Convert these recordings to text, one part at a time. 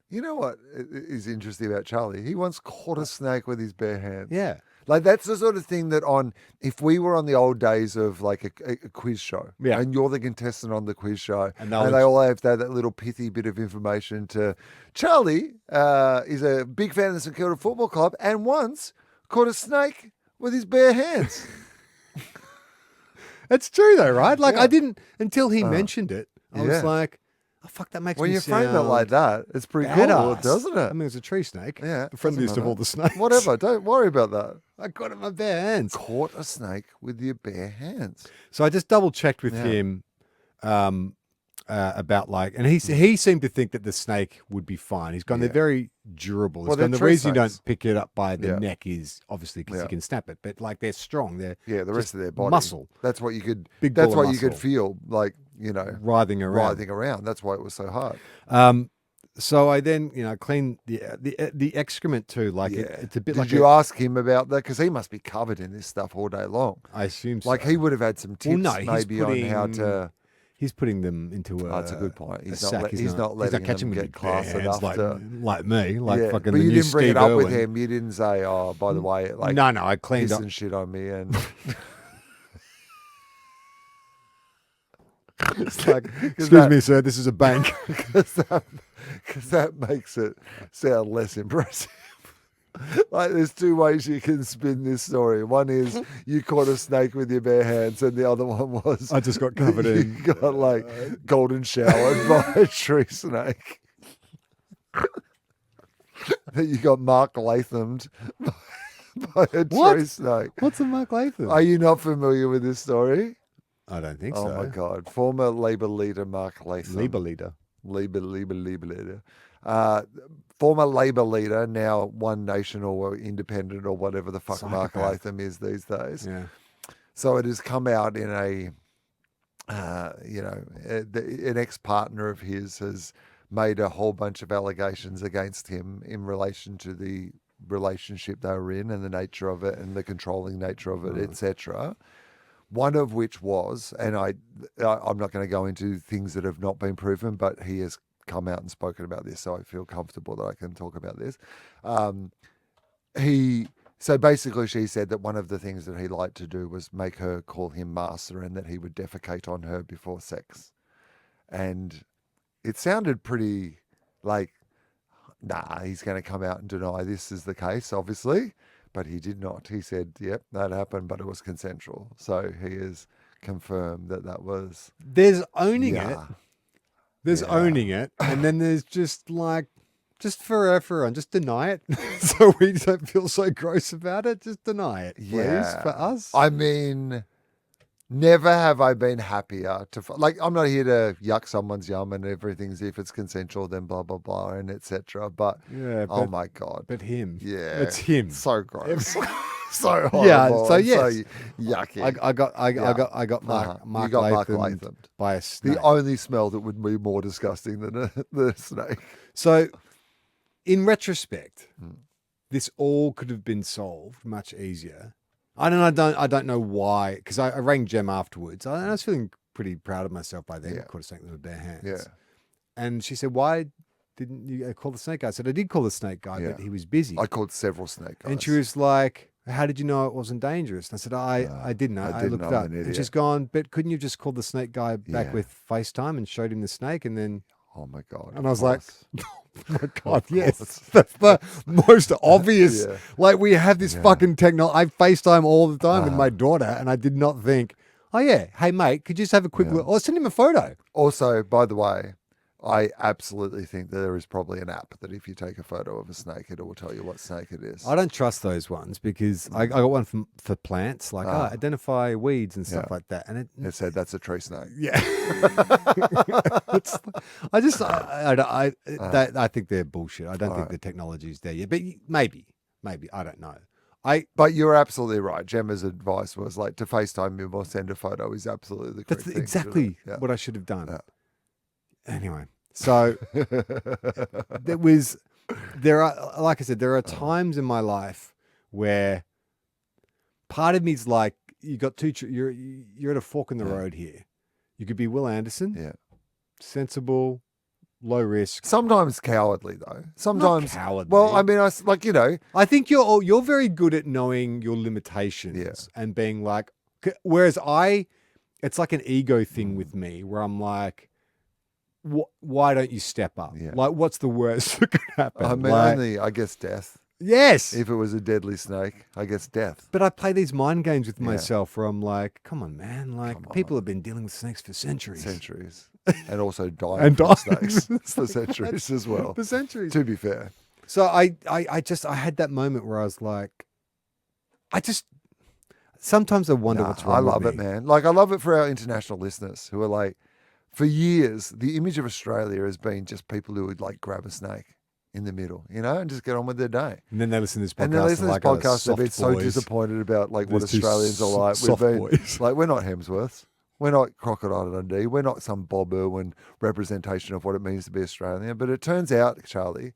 You know what is interesting about Charlie? He once caught a snake with his bare hands. Yeah. Like that's the sort of thing that if we were on the old days of like a quiz show, Yeah. and you're the contestant on the quiz show, And and they all have to have that little pithy bit of information to Charlie is a big fan of the St Kilda Football Club and once caught a snake with his bare hands. It's true though, right? Like Yeah. I didn't until he mentioned it. I was Yeah. like, oh fuck, that makes When me you sound frame it like that, it's pretty cool, badass. doesn't it? I mean, it's a tree snake. Yeah, The friendliest doesn't of all matter. the snakes. Whatever, don't worry about that. I got it in my bare hands. Caught a snake with your bare hands. So I just double checked with Yeah. him about like, and he seemed to think that the snake would be fine. He's gone, they're very durable. He's Well, gone, they're the tree reason you don't snakes. pick it up by the Yeah. neck is obviously because Yeah. you can snap it, but like they're strong. They're Yeah, the rest just of their body. muscle. That's what you could. Big That's ball of what you could muscle. feel like. writhing around. Writhing around. That's why it was so hard. So I then, cleaned the excrement too. Like Yeah. it's a bit Did like you ask him about that? Because he must be covered in this stuff all day long. I assume so. Like he would have had some tips Well, no, he's maybe on how to. He's putting them into a. That's a good point. He's a not. sack. He's not letting catching them them get with bare class hands enough like, to. like me, like Yeah, fucking but the you new didn't bring Steve it up with Irwin. him. You didn't say, "Oh, by the way, like No, I cleaned piss up. and shit on me," and It's like, excuse me, sir, this is a bank. because that makes it sound less impressive. Like there's two ways you can spin this story. One is you caught a snake with your bare hands, and the other one was I just got covered you in. got like golden showered by a tree snake. That you got Mark Lathamed by a What? tree snake. What's a Mark Latham? Are you not familiar with this story? I don't think Oh so. my God! Former Labor leader Mark Latham. Labour leader. Labor leader. Former Labor leader, now One Nation or Independent or whatever the fuck Mark Psychopath. Latham is these days. Yeah. So it has come out in an ex-partner of his has made a whole bunch of allegations against him in relation to the relationship they were in and the nature of it and the controlling nature of it, etc. One of which was, and I'm not going to go into things that have not been proven, but he has come out and spoken about this, so I feel comfortable that I can talk about this. So basically, she said that one of the things that he liked to do was make her call him master, and that he would defecate on her before sex. And it sounded pretty like, nah, he's going to come out and deny this is the case, obviously. But he did not. He said, yep, that happened, but it was consensual. So he has confirmed that was. There's owning it. Yeah. There's Yeah. owning it. And then there's just like, just for everyone, just deny it. So we don't feel so gross about it. Just deny it, please, Yeah. for us. I mean, never have I been happier to like. I'm not here to yuck someone's yum and everything's if it's consensual, then blah blah blah and etc. But Yeah, oh but- my God, But him. yeah, It's him. So gross, so horrible. Yeah, so and yes. yucky. I got Mark, Uh-huh. Mark You got Mark Latham Lathamed. by a snake. The only smell that would be more disgusting than the snake. So, in retrospect, Hmm. this all could have been solved much easier. I don't know why, because I rang Jem afterwards. I was feeling pretty proud of myself by then. Yeah. Caught a snake with my bare hands. Yeah. And she said, "Why didn't you call the snake guy?" I said, "I did call the snake guy, Yeah. but he was busy." I called several snake guys. And she was like, "How did you know it wasn't dangerous?" And I said, I didn't. I didn't. looked it I'm up." an And idiot. she's gone, "But couldn't you just call the snake guy back Yeah. with FaceTime and showed him the snake?" And then, Oh my God. and of I was like, course. "Oh my God, yes. course. That's the most obvious. Yeah. Like, we have this fucking technology. I FaceTime all the time with Uh-huh. my daughter, and I did not think, oh, yeah, hey, mate, could you just have a quick look? Or send him a photo." Also, by the way, I absolutely think that there is probably an app that if you take a photo of a snake, it will tell you what snake it is. I don't trust those ones because I got one for plants, like identify weeds and stuff Yeah. like that. And It said that's a tree snake. yeah, I think they're bullshit. I don't think the technology's there yet, but maybe I don't know. But you're absolutely right. Gemma's advice was like to FaceTime him or send a photo is absolutely the correct That's thing exactly to do. Yeah. what I should have done. Yeah. Anyway, so there are, like I said, there are times in my life where part of me is like, you got you're at a fork in the road here. You could be Will Anderson, Yeah. sensible, low risk. Sometimes cowardly though. Sometimes cowardly. Well, I mean, like I think you're very good at knowing your limitations and being like, whereas it's like an ego thing with me where I'm like, why don't you step up? Yeah. Like, what's the worst that could happen? I mean, Like, only I guess death. yes. If it was a deadly snake, I guess death. But I play these mind games with myself where I'm like, come on, man. Like, Come people have been dealing with snakes for centuries. Centuries. And also dying And from dying. snakes for centuries as well. For centuries. To be fair. So I had that moment where I was like, sometimes I wonder what's wrong I love with it, me. man. Like, I love it for our international listeners who are like, for years, the image of Australia has been just people who would like grab a snake in the middle, and just get on with their day. And then they listen to this podcast. And then listen to this podcast, they've been soft so boys. disappointed about like what These two Australians are like. soft boys. Like, we're not Hemsworths. We're not Crocodile Dundee. We're not some Bob Irwin representation of what it means to be Australian. But it turns out, Charlie,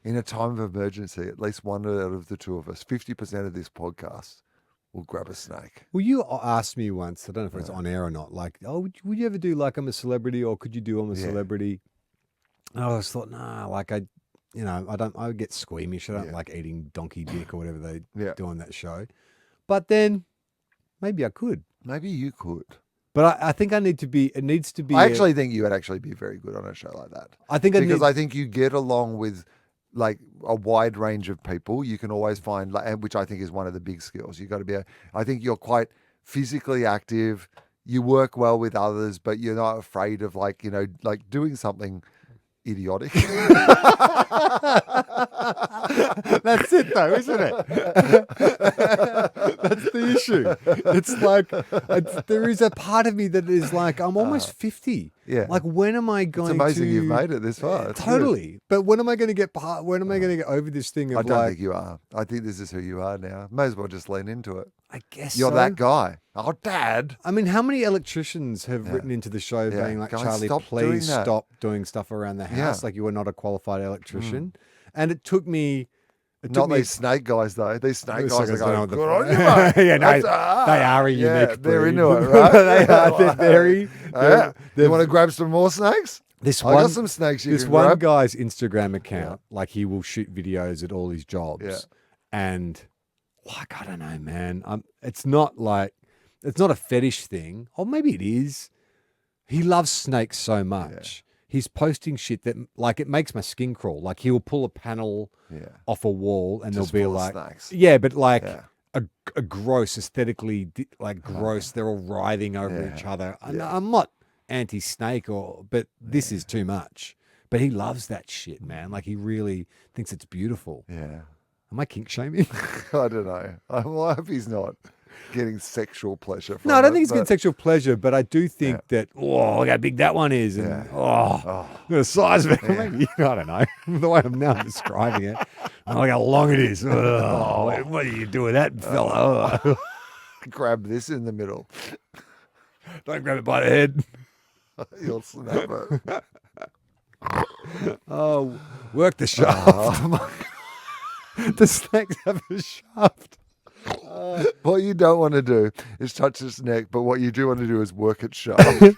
in a time of emergency, at least one out of the two of us, 50% of this podcast will grab a snake. Well, you asked me once, I don't know if it's on air or not, like, oh, would you ever do like I'm a celebrity or could you do I'm a celebrity? And I always thought, nah, like I would get squeamish. I don't like eating donkey dick or whatever they do on that show. But then maybe I could. Maybe you could. But I think it needs to be. I actually think you would actually be very good on a show like that. I think I think you get along with like a wide range of people. You can always find, which I think is one of the big skills. You got to be. I think you're quite physically active. You work well with others, but you're not afraid of like doing something idiotic. That's it, though, isn't it? That's the issue. It's like there is a part of me that is like, I'm almost 50. Yeah. Like, when am I going? It's amazing to... you've made it this far. It's totally. good. But when am I going to get? When am I going to get over this thing of I don't like? think you are. I think this is who you are now. May as well just lean into it. I guess You're so. that guy. Oh, Dad. I mean, how many electricians have written into the show being like, Guys, Charlie, stop doing please that." stop doing stuff around the house. Like, you are not a qualified electrician. And it took me. Not these snake guys though. These snake guys are going, good on you, yeah, mate. no, That's- they are a yeah, unique they're breed. into it, right? They are. They're very. Yeah. You want to grab some more snakes? This I one, got some snakes you this can one grab. guy's Instagram account, like he will shoot videos at all his jobs, Yeah. and like I don't know, man. It's not a fetish thing, or maybe it is. He loves snakes so much. He's posting shit that like it makes my skin crawl. Like he'll pull a panel off a wall, and Just there'll be full of like, snakes. yeah, but like. Yeah. A gross, aesthetically like gross. They're all writhing over each other. Yeah. I'm not anti-snake, but this is too much. But he loves that shit, man. Like he really thinks it's beautiful. Yeah. Am I kink shaming? I don't know. I hope he's not getting sexual pleasure from No, I don't it, think he's but- getting sexual pleasure, but I do think that, look how big that one is. And, the size of it. Maybe, I don't know. The way I'm now describing it. Oh, look how long it is. Oh, what do you do with that, fella? Oh. Grab this in the middle. Don't grab it by the head. You'll snap it. Oh, work the shaft. Oh, my- The snakes have a shaft. What you don't want to do is touch its neck, but what you do want to do is work its shaft.